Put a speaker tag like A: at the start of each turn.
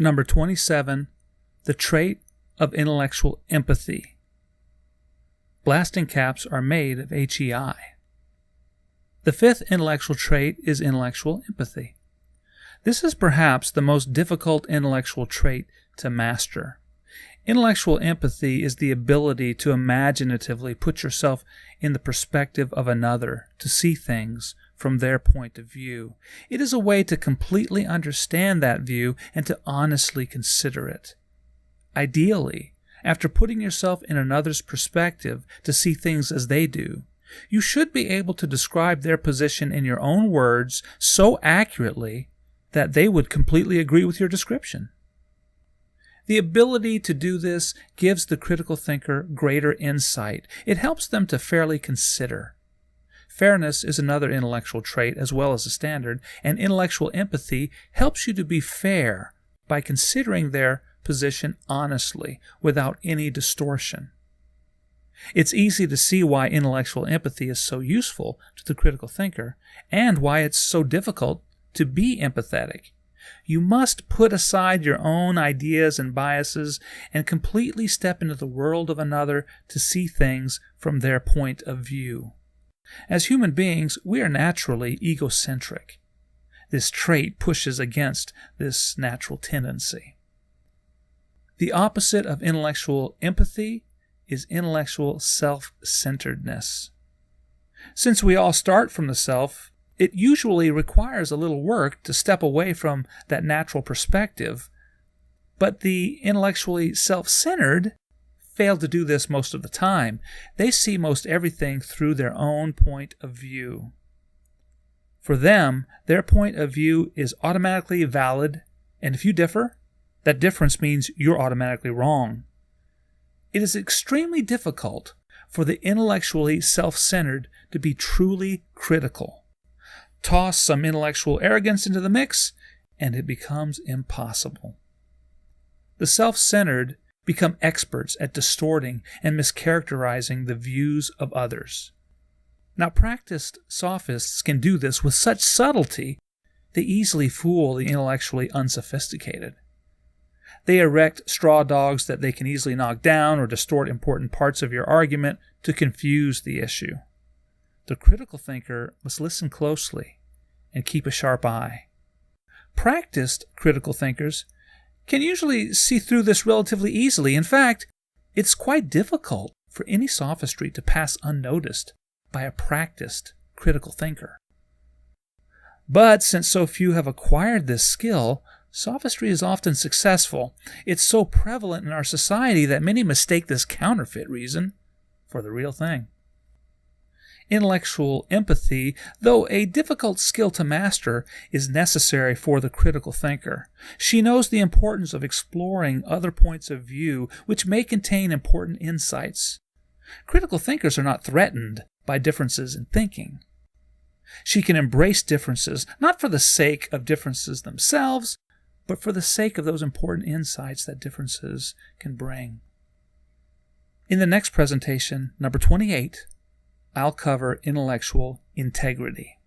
A: Number 27, the trait of intellectual empathy. Blasting caps are made of HEI. The fifth intellectual trait is intellectual empathy. This is perhaps the most difficult intellectual trait to master. Intellectual empathy is the ability to imaginatively put yourself in the perspective of another, to see things from their point of view. It is a way to completely understand that view and to honestly consider it. Ideally, after putting yourself in another's perspective to see things as they do, you should be able to describe their position in your own words so accurately that they would completely agree with your description. The ability to do this gives the critical thinker greater insight. It helps them to fairly consider. Fairness is another intellectual trait as well as a standard, and intellectual empathy helps you to be fair by considering their position honestly, without any distortion. It's easy to see why intellectual empathy is so useful to the critical thinker, and why it's so difficult to be empathetic. You must put aside your own ideas and biases and completely step into the world of another to see things from their point of view. As human beings, we are naturally egocentric. This trait pushes against this natural tendency. The opposite of intellectual empathy is intellectual self-centeredness. Since we all start from the self, it usually requires a little work to step away from that natural perspective, but the intellectually self-centered fail to do this most of the time. They see most everything through their own point of view. For them, their point of view is automatically valid, and if you differ, that difference means you're automatically wrong. It is extremely difficult for the intellectually self-centered to be truly critical. Toss some intellectual arrogance into the mix, and it becomes impossible. The self-centered become experts at distorting and mischaracterizing the views of others. Now, practiced sophists can do this with such subtlety, they easily fool the intellectually unsophisticated. They erect straw dogs that they can easily knock down or distort important parts of your argument to confuse the issue. The critical thinker must listen closely and keep a sharp eye. Practiced critical thinkers can usually see through this relatively easily. In fact, it's quite difficult for any sophistry to pass unnoticed by a practiced critical thinker. But since so few have acquired this skill, sophistry is often successful. It's so prevalent in our society that many mistake this counterfeit reason for the real thing. Intellectual empathy, though a difficult skill to master, is necessary for the critical thinker. She knows the importance of exploring other points of view which may contain important insights. Critical thinkers are not threatened by differences in thinking. She can embrace differences, not for the sake of differences themselves, but for the sake of those important insights that differences can bring. In the next presentation, number 28, I'll cover intellectual integrity.